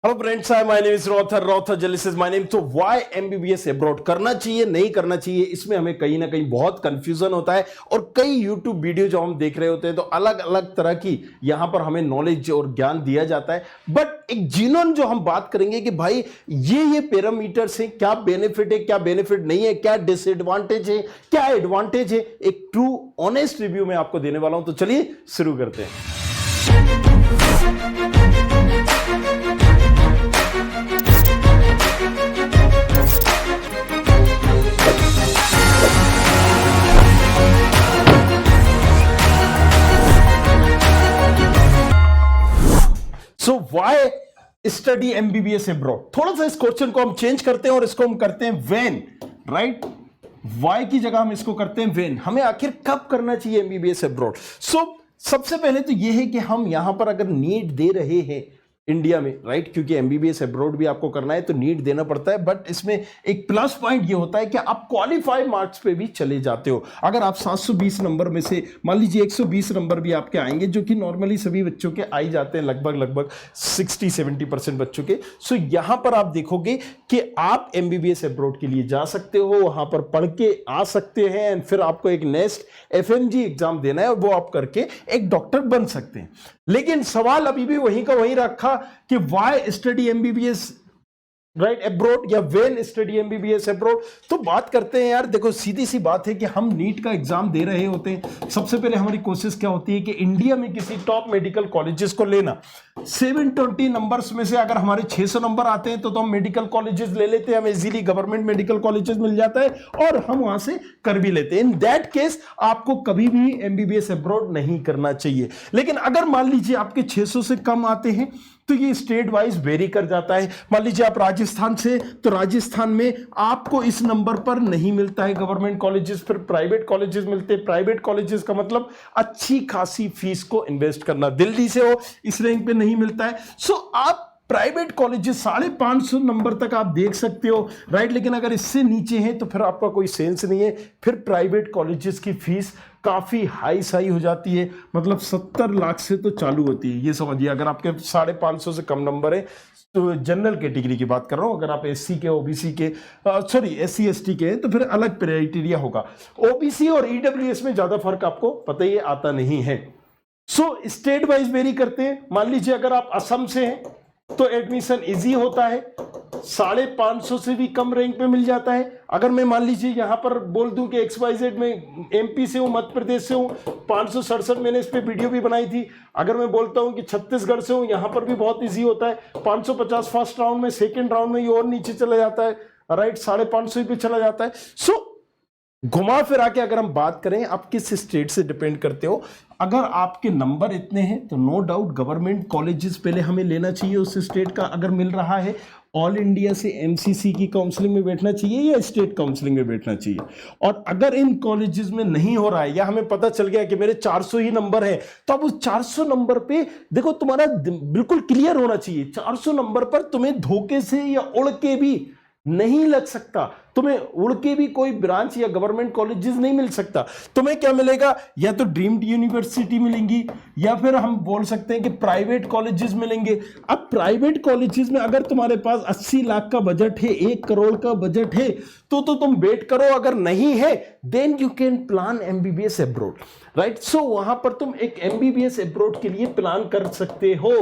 Hello friends, hi, my name is रॉथर जलिस is my name. तो व्हाई एमबीबीएस अब्रॉड करना चाहिए नहीं करना चाहिए, इसमें हमें कहीं ना कहीं बहुत कंफ्यूजन होता है। और कई यूट्यूब वीडियो जो हम देख रहे होते हैं तो अलग अलग तरह की यहां पर हमें नॉलेज और ज्ञान दिया जाता है। बट एक जीनोन जो हम बात करेंगे कि भाई ये पैरामीटर्स हैं, क्या बेनिफिट है क्या बेनिफिट नहीं है, क्या डिसएडवांटेज है क्या एडवांटेज है, एक ट्रू ऑनेस्ट रिव्यू में आपको देने वाला हूं। तो चलिए शुरू करते हैं। So why study MBBS abroad. थोड़ा सा इस क्वेश्चन को हम चेंज करते हैं और इसको हम करते हैं व्हेन, राइट। व्हाई की जगह हम इसको करते हैं व्हेन। हमें आखिर कब करना चाहिए एमबीबीएस अब्रॉड। सबसे पहले तो यह है कि हम यहां पर अगर नीट दे रहे हैं इंडिया में, राइट, क्योंकि एमबीबीएस अब्रॉड भी आपको करना है तो नीट देना पड़ता है। बट इसमें एक प्लस पॉइंट ये होता है कि आप क्वालिफाइड मार्क्स पे भी चले जाते हो। अगर आप 720 नंबर में से मान लीजिए 120 नंबर भी आपके आएंगे, जो कि नॉर्मली सभी बच्चों के आ ही जाते हैं, लगभग 60-70% बच्चों के। सो यहां पर आप देखोगे कि आप एमबीबीएस अब्रॉड के लिए जा सकते हो, वहां पर पढ़ के आ सकते हैं एंड फिर आपको एक नेक्स्ट एफएमजी एग्जाम देना है और वो आप करके एक डॉक्टर बन सकते हैं। लेकिन सवाल अभी भी वहीं का वहीं रखा कि why study MBBS right abroad या व्हेन स्टडी एमबीबीएस अब्रॉड। तो बात करते हैं यार, देखो सीधी सी बात है कि हम नीट का एग्जाम दे रहे होते हैं। सबसे पहले हमारी कोशिश क्या होती है कि इंडिया में किसी टॉप मेडिकल कॉलेजेस को लेना। 720 नंबर्स में से अगर हमारे 600 नंबर आते हैं तो हम मेडिकल कॉलेजेस ले लेते हैं, हमें इजीली गवर्नमेंट मेडिकल कॉलेजेस मिल जाता है और हम वहां से कर भी लेते हैं। इन दैट केस आपको कभी भी एमबीबीएस अब्रॉड नहीं करना चाहिए। लेकिन अगर मान लीजिए आपके 600 से कम आते हैं तो ये स्टेट वाइज वेरी कर जाता है। मान लीजिए आप राजस्थान से, तो राजस्थान में आपको इस नंबर पर नहीं मिलता है गवर्नमेंट कॉलेजेस, फिर प्राइवेट कॉलेजेस मिलते हैं। प्राइवेट कॉलेजेस का मतलब अच्छी खासी फीस को इन्वेस्ट करना। दिल्ली से हो इस रैंक पे नहीं मिलता है। सो आप प्राइवेट कॉलेजेस 550 नंबर तक आप देख सकते हो, राइट। लेकिन अगर इससे नीचे हैं तो फिर आपका कोई सेंस नहीं है। फिर प्राइवेट कॉलेजेस की फीस काफी हाई साई हो जाती है, मतलब 70 लाख से तो चालू होती है। ये समझिए, अगर आपके 550 से कम नंबर है तो जनरल कैटेगरी की बात कर रहा हूं। अगर आप एससी के, ओबीसी के, सॉरी एससी एसटी के हैं तो फिर अलग क्राइटेरिया होगा। ओबीसी और ईडब्ल्यूएस में ज्यादा फर्क आपको पता ही आता नहीं है। स्टेट वाइज वेरी करते हैं। मान लीजिए अगर आप असम से हैं तो एडमिशन इजी होता है, 550 से भी कम रैंक पे मिल जाता है। अगर मैं मान लीजिए यहां पर बोल दूं कि XYZ में एमपी से हूं, मध्य प्रदेश से हूं, 567, मैंने इस पे वीडियो भी बनाई थी। अगर मैं बोलता हूं कि छत्तीसगढ़ से हूं, यहां पर भी बहुत इजी होता है, 550 फर्स्ट राउंड में, सेकेंड राउंड में ये और नीचे चला जाता है, राइट, 550 पे चला जाता है। घुमा फिरा के अगर हम बात करें, आप किस स्टेट से डिपेंड करते हो। अगर आपके नंबर इतने हैं तो नो डाउट गवर्नमेंट कॉलेजेस पहले हमें लेना चाहिए उस स्टेट का। अगर मिल रहा है ऑल इंडिया से एमसीसी की काउंसलिंग में बैठना चाहिए या स्टेट काउंसलिंग में बैठना चाहिए। और अगर इन कॉलेजेस में नहीं हो रहा है या हमें पता चल गया कि मेरे 400 ही नंबर है, तो अब उस 400 नंबर पे देखो, तुम्हारा बिल्कुल क्लियर होना चाहिए 400 नंबर पर तुम्हें धोखे से या उड़ के भी नहीं लग सकता। तुम्हें उड़ के भी कोई ब्रांच या गवर्नमेंट कॉलेजेस नहीं मिल सकता। तुम्हें क्या मिलेगा, या तो ड्रीम्ड यूनिवर्सिटी मिलेंगी या फिर हम बोल सकते हैं कि प्राइवेट कॉलेजेस मिलेंगे। अब प्राइवेट कॉलेजेस में अगर तुम्हारे पास 80 लाख का बजट है, 1 करोड़ का बजट है, तो तुम वेट करो। अगर नहीं है then you can plan MBBS abroad, right. वहां पर तुम एक एमबीबीएस अब्रॉड के लिए प्लान कर सकते हो।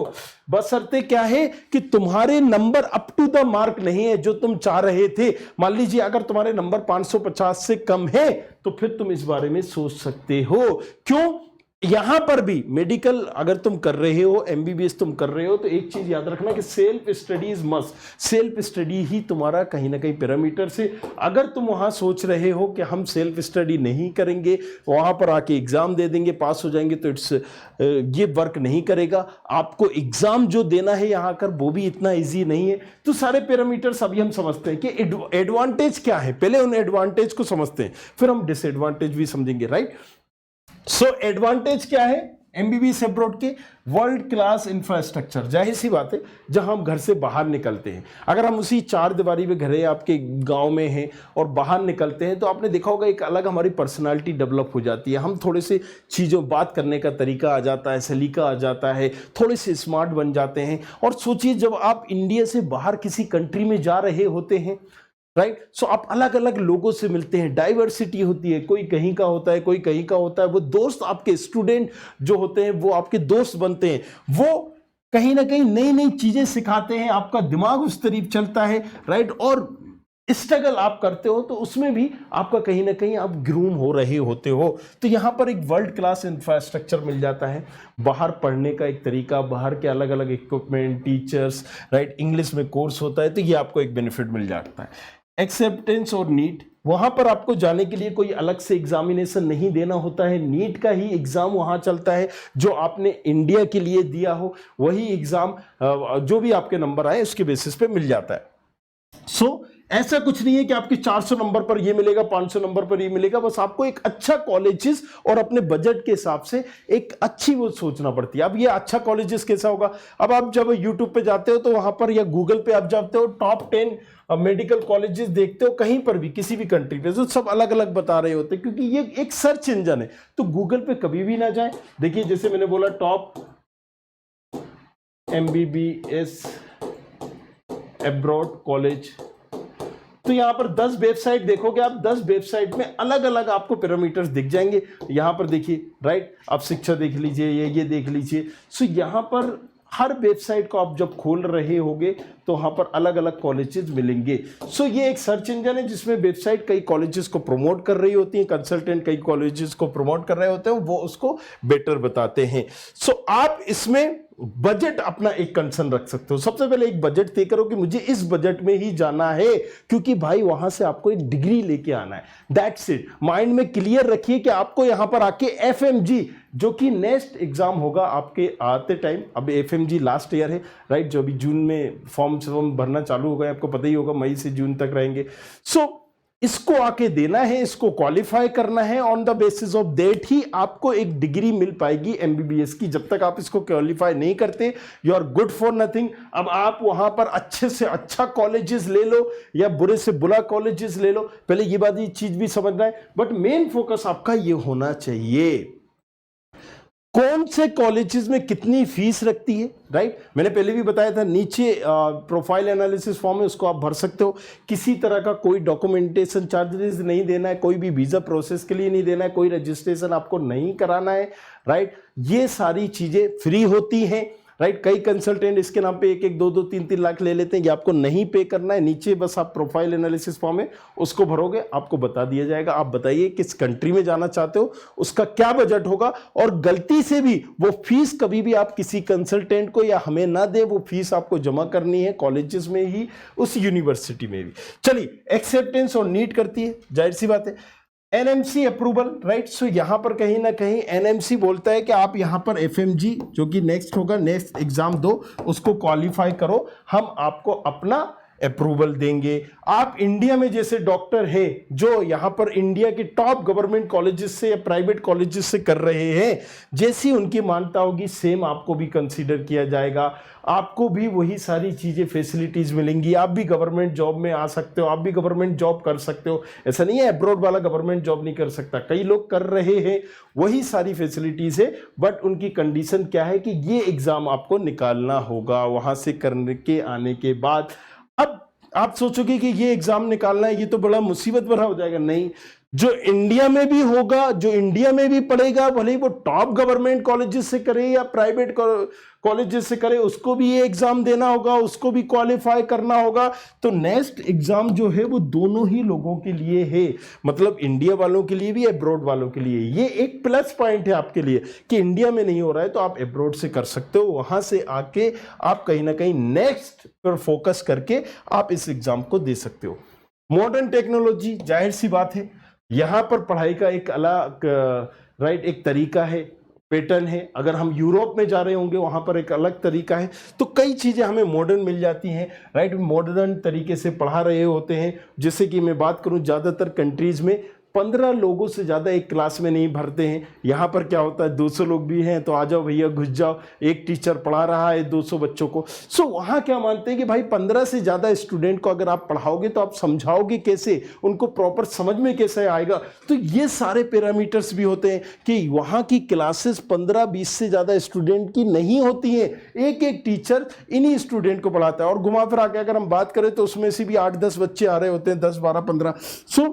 बशर्ते क्या है कि तुम्हारे number up to the mark नहीं है जो तुम चाह रहे थे। मान लीजिए अगर तुम्हारे नंबर 550 से कम है तो फिर तुम इस बारे में सोच सकते हो। क्यों? यहां पर भी मेडिकल अगर तुम कर रहे हो, एमबीबीएस तुम कर रहे हो, तो एक चीज याद रखना कि self study is must. Self study ही तुम्हारा कहीं ना कहीं पैरामीटर से, अगर तुम वहां सोच रहे हो कि हम सेल्फ स्टडी नहीं करेंगे, वहां पर आके एग्जाम दे देंगे, पास हो जाएंगे, तो ये वर्क नहीं करेगा। आपको एग्जाम जो देना है यहां कर, वो भी इतना ईजी नहीं है। तो सारे पैरामीटर्स अभी हम समझते हैं कि एडवांटेज क्या है। पहले उन एडवांटेज को समझते हैं, फिर हम डिसएडवांटेज भी समझेंगे, राइट। एडवांटेज क्या है? एमबीबीएस अब्रॉड के वर्ल्ड क्लास इंफ्रास्ट्रक्चर, जाहिर सी बात है जहां हम घर से बाहर निकलते हैं, अगर हम उसी चार दीवारी में घर है आपके गांव में हैं और बाहर निकलते हैं तो आपने देखा होगा एक अलग हमारी पर्सनालिटी डेवलप हो जाती है, हम थोड़े से चीज़ों बात करने का तरीका आ जाता है, सलीका आ जाता है, थोड़े से स्मार्ट बन जाते हैं। और सोचिए जब आप इंडिया से बाहर किसी कंट्री में जा रहे होते हैं, राइट, सो आप अलग अलग लोगों से मिलते हैं, डाइवर्सिटी होती है, कोई कहीं का होता है, कोई कहीं का होता है, वो दोस्त आपके स्टूडेंट जो होते हैं वो आपके दोस्त बनते हैं, वो कहीं ना कहीं नई नई चीजें सिखाते हैं, आपका दिमाग उस तरफ चलता है, राइट, और स्ट्रगल आप करते हो तो उसमें भी आपका कहीं ना कहीं आप ग्रूम हो रहे होते हो। तो यहाँ पर एक वर्ल्ड क्लास इंफ्रास्ट्रक्चर मिल जाता है, बाहर पढ़ने का एक तरीका, बाहर के अलग अलग इक्विपमेंट, टीचर्स, राइट, इंग्लिश में कोर्स होता है, तो ये आपको एक बेनिफिट मिल जाता है। एक्सेप्टेंस और नीट, वहां पर आपको जाने के लिए कोई अलग से एग्जामिनेशन नहीं देना होता है, नीट का ही एग्जाम वहां चलता है, जो आपने इंडिया के लिए दिया हो वही एग्जाम जो भी आपके नंबर आए उसके बेसिस पे मिल जाता है। सो ऐसा कुछ नहीं है कि आपके 400 नंबर पर ये मिलेगा, 500 नंबर पर ये मिलेगा, बस आपको एक अच्छा कॉलेजेस और अपने बजट के हिसाब से एक अच्छी वो सोचना पड़ती है। अब ये अच्छा कॉलेजेस कैसा होगा, अब आप जब यूट्यूब पे जाते हो तो वहां पर या गूगल पे आप जाते हो टॉप 10 मेडिकल कॉलेजेस देखते हो कहीं पर भी किसी भी कंट्री पे, तो सब अलग अलग बता रहे होते हैं क्योंकि ये एक सर्च इंजन है। तो गूगल पे कभी भी ना जाए, देखिए जैसे मैंने बोला टॉप एमबीबीएस अब्रॉड कॉलेज, तो यहां पर 10 वेबसाइट देखोगे आप, 10 वेबसाइट में अलग अलग आपको पैरामीटर्स दिख जाएंगे। यहां पर देखिए, राइट, आप शिक्षा देख लीजिए, ये देख लीजिए। सो यहां पर हर वेबसाइट को आप जब खोल रहे होगे तो वहां पर अलग अलग कॉलेजेस मिलेंगे। सो ये एक सर्च इंजन है जिसमें वेबसाइट कई कॉलेजेस को प्रमोट कर रही होती है, कंसल्टेंट कई कॉलेजेस को प्रमोट कर रहे होते हैं, वो उसको बेटर बताते हैं। सो आप इसमें बजट अपना एक कंसर्न रख सकते हो। सबसे पहले एक बजट तय करो कि मुझे इस बजट में ही जाना है, क्योंकि भाई वहां से आपको एक डिग्री लेके आना है, दैट्स इट। माइंड में क्लियर रखिए कि आपको यहां पर आके एफएमजी, जो कि नेक्स्ट एग्जाम होगा आपके आते टाइम, अब एफएमजी लास्ट ईयर है, राइट, जो अभी जून में फॉर्म भरना चालू हो गए, आपको पता ही होगा, मई से जून तक रहेंगे। सो इसको आके देना है, इसको क्वालिफाई करना है, on the basis of that he आपको एक डिग्री मिल पाएगी एमबीबीएस की। जब तक आप इसको क्वालिफाई नहीं करते, you are good for nothing. अब आप वहां पर अच्छे से अच्छा कॉलेजेस ले लो या बुरे से बुरा कॉलेजेस ले लो, पहले ये बात, ये चीज भी समझना है, बट मेन फोकस आपका ये होना चाहिए कौन से कॉलेजेस में कितनी फीस रखती है, राइट। मैंने पहले भी बताया था, नीचे प्रोफाइल एनालिसिस फॉर्म है, उसको आप भर सकते हो। किसी तरह का कोई डॉक्यूमेंटेशन चार्जेस नहीं देना है, कोई भी वीजा प्रोसेस के लिए नहीं देना है, कोई रजिस्ट्रेशन आपको नहीं कराना है, राइट। ये सारी चीजें फ्री होती हैं, राइट। कई कंसल्टेंट इसके नाम पे 1-1, 2-2, 3-3 लाख ले लेते हैं, ये आपको नहीं पे करना है। नीचे बस आप प्रोफाइल एनालिसिस फॉर्म है, उसको भरोगे, आपको बता दिया जाएगा। आप बताइए किस कंट्री में जाना चाहते हो, उसका क्या बजट होगा, और गलती से भी वो फीस कभी भी आप किसी कंसल्टेंट को या हमें ना दे, वो फीस आपको जमा करनी है कॉलेजेस में ही, उस यूनिवर्सिटी में भी। चलिए, एक्सेप्टेंस और नीट करती है, जाहिर सी बात है। NMC approval, right. सो यहां पर कहीं ना कहीं एनएमसी बोलता है कि आप यहां पर एफएमजी, जो कि नेक्स्ट होगा, नेक्स्ट एग्जाम दो, उसको क्वालिफाई करो, हम आपको अपना अप्रूवल देंगे। आप इंडिया में जैसे डॉक्टर है जो यहां पर इंडिया के टॉप गवर्नमेंट कॉलेजेस से या प्राइवेट कॉलेजेस से कर रहे हैं, जैसी उनकी मान्यता होगी सेम आपको भी कंसीडर किया जाएगा, आपको भी वही सारी चीजें फैसिलिटीज मिलेंगी, आप भी गवर्नमेंट जॉब में आ सकते हो, आप भी गवर्नमेंट जॉब कर सकते हो। ऐसा नहीं है अब्रॉड वाला गवर्नमेंट जॉब नहीं कर सकता, कई लोग कर रहे हैं, वही सारी फैसिलिटीज है, बट उनकी कंडीशन क्या है कि ये एग्जाम आपको निकालना होगा वहां से करने के आने के बाद। अब आप सोचोगे कि ये एग्जाम निकालना है, ये तो बड़ा मुसीबत भरा हो जाएगा। नहीं, जो इंडिया में भी होगा, जो इंडिया में भी पढ़ेगा, भले ही वो टॉप गवर्नमेंट कॉलेजेस से करे या प्राइवेट कॉलेजेस से करे, उसको भी ये एग्जाम देना होगा, उसको भी क्वालिफाई करना होगा। तो नेक्स्ट एग्जाम जो है वो दोनों ही लोगों के लिए है, मतलब इंडिया वालों के लिए भी, अब्रॉड वालों के लिए। ये एक प्लस पॉइंट है आपके लिए कि इंडिया में नहीं हो रहा है तो आप अब्रॉड से कर सकते हो, वहां से आके आप कहीं ना कहीं नेक्स्ट पर फोकस करके आप इस एग्जाम को दे सकते हो। मॉडर्न टेक्नोलॉजी, जाहिर सी बात है, यहां पर पढ़ाई का एक अलग, राइट, एक तरीका है, पैटर्न है। अगर हम यूरोप में जा रहे होंगे वहां पर एक अलग तरीका है, तो कई चीजें हमें मॉडर्न मिल जाती हैं, राइट। मॉडर्न तरीके से पढ़ा रहे होते हैं। जैसे कि मैं बात करूं, ज्यादातर कंट्रीज में 15 लोगों से ज्यादा एक क्लास में नहीं भरते हैं। यहां पर क्या होता है, 200 लोग भी हैं तो आ जाओ भैया घुस जाओ, एक टीचर पढ़ा रहा है 200 बच्चों को। सो वहां क्या मानते हैं कि भाई 15 से ज्यादा स्टूडेंट को अगर आप पढ़ाओगे तो आप समझाओगे कैसे, उनको प्रॉपर समझ में कैसे आएगा। तो ये सारे पैरामीटर्स भी होते हैं कि वहां की क्लासेस 15-20 से ज्यादा स्टूडेंट की नहीं होती है, एक एक टीचर इन्हीं स्टूडेंट को पढ़ाता है। और घुमा फिरा के अगर हम बात करें तो उसमें से भी 8-10 बच्चे आ रहे होते हैं, 10, 12, 15। सो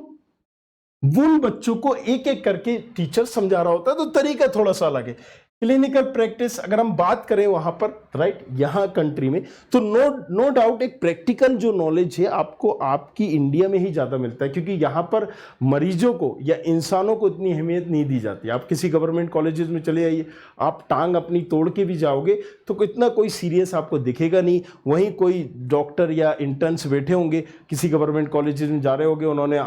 उन बच्चों को एक एक करके टीचर समझा रहा होता है, तो तरीका थोड़ा सा अलग है। क्लिनिकल प्रैक्टिस अगर हम बात करें वहां पर, राइट, यहां कंट्री में, तो नो डाउट एक प्रैक्टिकल जो नॉलेज है आपको आपकी इंडिया में ही ज्यादा मिलता है, क्योंकि यहां पर मरीजों को या इंसानों को इतनी अहमियत नहीं दी जाती। आप किसी गवर्नमेंट कॉलेजेस में चले आइए, आप टांग अपनी तोड़ के भी जाओगे तो इतना कोई सीरियस आपको दिखेगा नहीं। वहीं कोई डॉक्टर या इंटर्न्स बैठे होंगे, किसी गवर्नमेंट कॉलेजेस में जा रहे होंगे, उन्होंने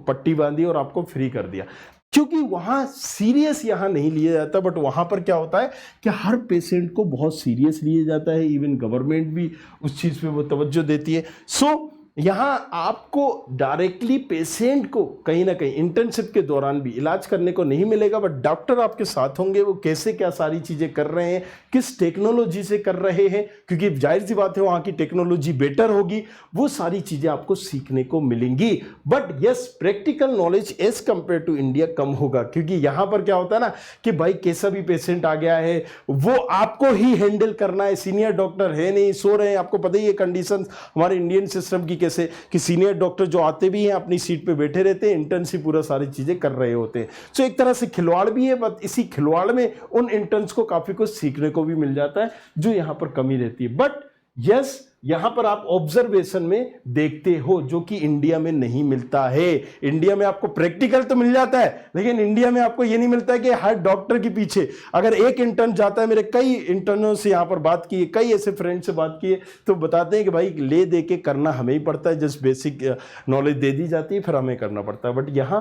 पट्टी बांधी और आपको फ्री कर दिया, क्योंकि वहां सीरियस यहां नहीं लिया जाता। बट वहां पर क्या होता है कि हर पेशेंट को बहुत सीरियस लिया जाता है, इवन गवर्नमेंट भी उस चीज पे वो तवज्जो देती है। सो यहां आपको डायरेक्टली पेशेंट को कहीं ना कहीं इंटर्नशिप के दौरान भी इलाज करने को नहीं मिलेगा, बट डॉक्टर आपके साथ होंगे, वो कैसे क्या सारी चीजें कर रहे हैं, किस टेक्नोलॉजी से कर रहे हैं, क्योंकि जाहिर सी बात है वहां की टेक्नोलॉजी बेटर होगी, वो सारी चीजें आपको सीखने को मिलेंगी। But yes, practical knowledge as compare to India कम होगा, क्योंकि यहां पर क्या होता है ना कि भाई कैसा भी पेशेंट आ गया है वो आपको ही हैंडल करना है, सीनियर डॉक्टर है नहीं, सो रहे हैं। आपको पता ही है कंडीशन हमारे इंडियन सिस्टम की कैसे, कि सीनियर डॉक्टर जो आते भी हैं अपनी सीट पे बैठे रहते हैं, इंटर्नशिप पूरा सारी चीजें कर रहे होते हैं। सो एक तरह से खिलवाड़ भी है, बट इसी खिलवाड़ में उन इंटर्न्स को काफी कुछ सीखने को भी मिल जाता है, जो यहां पर कमी रहती है। बट यस, यहां पर आप ऑब्जर्वेशन में देखते हो जो कि इंडिया में नहीं मिलता है। इंडिया में आपको प्रैक्टिकल तो मिल जाता है, लेकिन इंडिया में आपको यह नहीं मिलता है कि हर डॉक्टर के पीछे अगर एक इंटर्न जाता है, मेरे कई इंटर्नों से यहां पर बात की, कई ऐसे फ्रेंड से बात की, तो बताते हैं कि भाई ले दे के करना हमें ही पड़ता है, जस्ट बेसिक नॉलेज दे दी जाती है, फिर हमें करना पड़ता है। बट यहां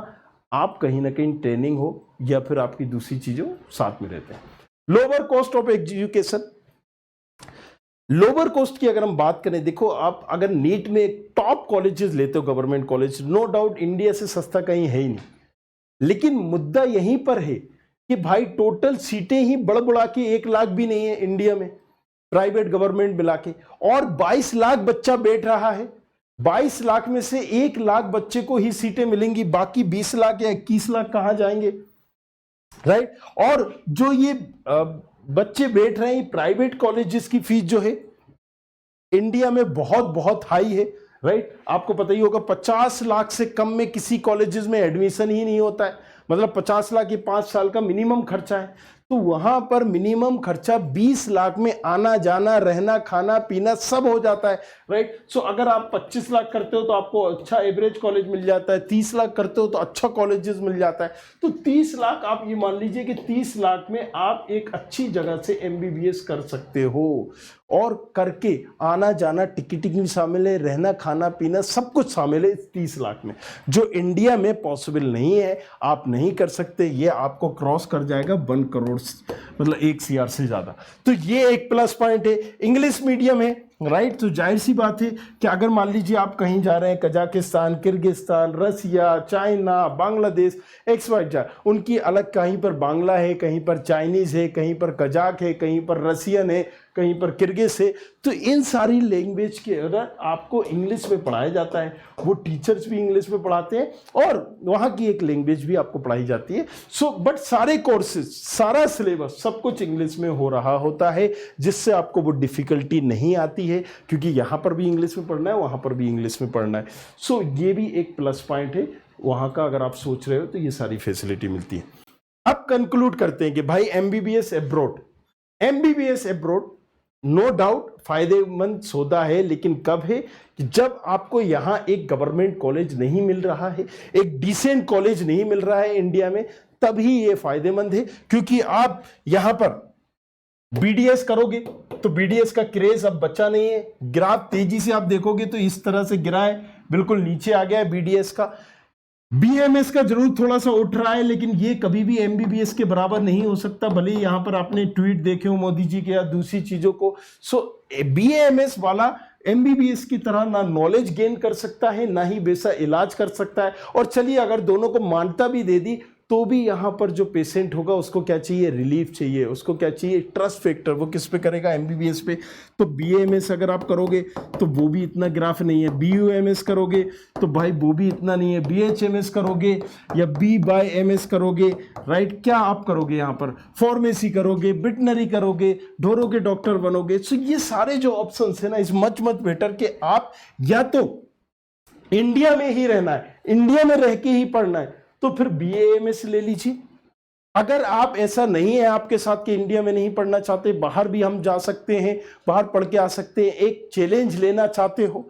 आप कहीं ना कहीं ट्रेनिंग हो या फिर आपकी दूसरी चीजों साथ में रहते हैं। Lower cost of education, lower cost की अगर हम बात करें, देखो आप अगर नीट में टॉप कॉलेजेस लेते हो, government college, no doubt India से सस्ता कहीं है ही नहीं। लेकिन मुद्दा यहीं पर है कि भाई टोटल सीटें ही बड़बड़ा के 1 लाख भी नहीं है इंडिया में, प्राइवेट गवर्नमेंट मिला के, और 22 लाख बच्चा बैठ रहा है। 22 लाख में से 1 लाख बच्चे को ही सीटें मिलेंगी, बाकी 20 लाख या 21 लाख कहां जाएंगे, राइट। और जो ये बच्चे बैठ रहे हैं, प्राइवेट कॉलेजेस की फीस जो है इंडिया में बहुत बहुत हाई है, राइट। आपको पता ही होगा 50 लाख से कम में किसी कॉलेजेस में एडमिशन ही नहीं होता है, मतलब 50 लाख ये 5 साल का मिनिमम खर्चा है। तो वहां पर मिनिमम खर्चा 20 लाख में आना जाना रहना खाना पीना सब हो जाता है, राइट। सो अगर आप 25 लाख करते हो तो आपको अच्छा एवरेज कॉलेज मिल जाता है, 30 लाख करते हो तो अच्छा कॉलेजेस मिल जाता है। तो 30 लाख आप ये मान लीजिए कि 30 लाख में आप एक अच्छी जगह से एमबीबीएस कर सकते हो, और करके आना जाना टिकटिंग भी शामिल है, रहना खाना पीना सब कुछ शामिल है इस 30 लाख में, जो इंडिया में पॉसिबल नहीं है, आप नहीं कर सकते। ये आपको क्रॉस कर जाएगा 1 करोड़, मतलब 1 CR से ज्यादा। तो ये एक प्लस पॉइंट है। इंग्लिश मीडियम है, राइट। तो जाहिर सी बात है कि अगर मान लीजिए आप कहीं जा रहे हैं, कजाकिस्तान, किर्गिस्तान, रसिया, चाइना, बांग्लादेश, XYZ, उनकी अलग, कहीं पर बांग्ला है, कहीं पर चाइनीज है, कहीं पर कजाक है, कहीं पर रसियन है, कहीं पर किर्गिज है। तो इन सारी लैंग्वेज के अगर आपको इंग्लिश में पढ़ाया जाता है, वो टीचर्स भी इंग्लिश में पढ़ाते हैं, और वहाँ की एक लैंग्वेज भी आपको पढ़ाई जाती है। सो बट सारे कोर्सेज, सारा सिलेबस, सब कुछ इंग्लिश में हो रहा होता है, जिससे आपको वो डिफिकल्टी नहीं आती है, क्योंकि यहाँ पर भी इंग्लिश में पढ़ना है, वहाँ पर भी इंग्लिश में पढ़ना है। सो ये भी एक प्लस पॉइंट है वहाँ का। अगर आप सोच रहे हो तो ये सारी फैसिलिटी मिलती है। अब कंक्लूड करते हैं कि भाई MBBS abroad, MBBS abroad no doubt फायदेमंद सौदा है, लेकिन कब है कि जब आपको यहां एक गवर्नमेंट कॉलेज नहीं मिल रहा है, एक डिसेंट कॉलेज नहीं मिल रहा है इंडिया में, तभी ये फायदेमंद है। क्योंकि आप यहां पर बीडीएस करोगे तो बीडीएस का क्रेज अब बचा नहीं है। ग्राफ तेजी से आप देखोगे तो इस तरह से गिरा है, बिल्कुल नीचे आ गया है बीडीएस का। बीएमएस का जरूर थोड़ा सा उठ रहा है, लेकिन ये कभी भी एमबीबीएस के बराबर नहीं हो सकता, भले यहां पर आपने ट्वीट देखे हो मोदी जी के या दूसरी चीजों को। सो बीएमएस वाला एमबीबीएस की तरह ना नॉलेज गेन कर सकता है, ना ही वैसा इलाज कर सकता है। और चलिए अगर दोनों को मान्यता भी दे दी तो भी यहां पर जो पेशेंट होगा उसको क्या चाहिए, रिलीफ चाहिए, उसको क्या चाहिए, ट्रस्ट फैक्टर। वो किस पे करेगा, एमबीबीएस पे। तो बीएमएस अगर आप करोगे तो वो भी इतना ग्राफ नहीं है, बीयूएमएस करोगे तो भाई वो भी इतना नहीं है, बीएचएमएस करोगे या बी/एमएस करोगे, राइट, क्या आप करोगे यहां पर, फार्मेसी करोगे, वेटनरी करोगे, ढोरों के डॉक्टर बनोगे। सो ये सारे जो ऑप्शंस है ना, इज मच बेटर कि आप या तो इंडिया में ही रहना है, इंडिया में रह के ही पढ़ना है, तो फिर बीएएमएस ले लीजिए। अगर आप ऐसा नहीं है आपके साथ कि इंडिया में नहीं पढ़ना चाहते, बाहर भी हम जा सकते हैं, बाहर पढ़ के आ सकते हैं, एक चैलेंज लेना चाहते हो,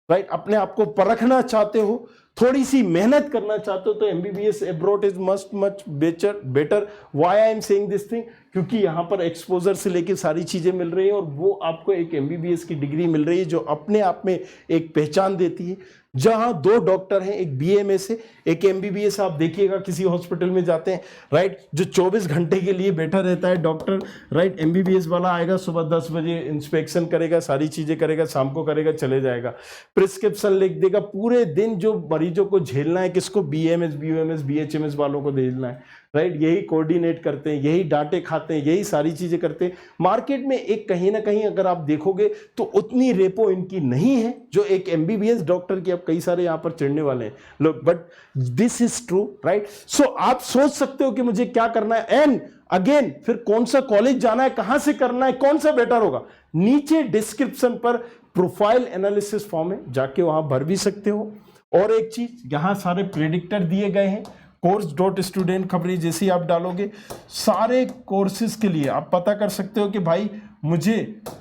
राइट, अपने आप को परखना चाहते हो, थोड़ी सी मेहनत करना चाहते हो, तो MBBS abroad is much better. Why I am saying this thing, क्योंकि यहां पर एक्सपोजर से लेके सारी चीजें मिल रही हैं और वो आपको एक एमबीबीएस की डिग्री मिल रही है जो अपने आप में एक पहचान देती है। जहां 2 डॉक्टर हैं, एक बीएमएस है, एक एमबीबीएस। आप देखिएगा किसी हॉस्पिटल में जाते हैं, राइट, जो 24 घंटे के लिए बैठा रहता है डॉक्टर, राइट। एमबीबीएस वाला आएगा सुबह 10 बजे, इंस्पेक्शन करेगा, सारी चीजें करेगा, शाम को करेगा, चले जाएगा, प्रिस्क्रिप्शन लिख देगा। पूरे दिन जो मरीजों को झेलना है, किसको, बीएमएस, बीयूएमएस, बीएचएमएस वालों को झेलना है, राइट। यही कोऑर्डिनेट करते हैं, यही डांटे खाते हैं, यही सारी चीजें करते हैं। मार्केट में एक कहीं ना कहीं अगर आप देखोगे तो उतनी रेपो इनकी नहीं है जो एक एमबीबीएस डॉक्टर की। अब कई सारे यहां पर चिढ़ने वाले हैं लोग, but this is true, right. So आप सोच सकते हो कि मुझे क्या करना है, एंड अगेन फिर कौन सा कॉलेज जाना है, कहां से करना है, कौन सा बेटर होगा, नीचे डिस्क्रिप्शन पर प्रोफाइल एनालिसिस फॉर्म है, जाके वहां भर भी सकते हो। और एक चीज, यहां सारे प्रेडिक्टर दिए गए हैं, course.student खबरी जैसे ही आप डालोगे, सारे कोर्सेज के लिए आप पता कर सकते हो कि भाई मुझे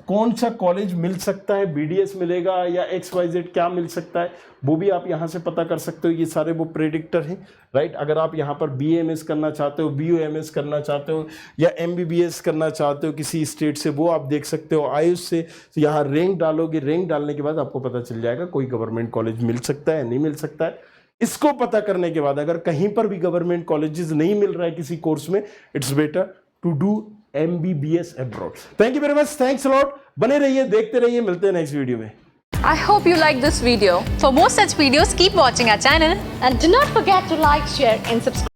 कौन सा कॉलेज मिल सकता है, बीडीएस मिलेगा या XYZ क्या मिल सकता है, वो भी आप यहां से पता कर सकते हो। ये सारे वो प्रेडिक्टर हैं, राइट। अगर आप यहां पर बीएमएस करना चाहते हो, बीयूएमएस करना चाहते हो या एमबीबीएस करना चाहते हो किसी स्टेट से, वो आप देख सकते हो। आयुष से तो यहाँ रैंक डालोगे, रैंक डालने के बाद आपको पता चल जाएगा कोई गवर्नमेंट कॉलेज मिल सकता है, नहीं मिल सकता है। इसको पता करने के बाद अगर कहीं पर भी गवर्नमेंट कॉलेजेस नहीं मिल रहा है किसी कोर्स में, it's better to do MBBS abroad. Thank you very much, thanks a lot. बने रहिए, देखते रहिए, मिलते हैं नेक्स्ट वीडियो में। I hope you like this video. For more such videos, keep watching our channel. And do not forget to like, share and subscribe.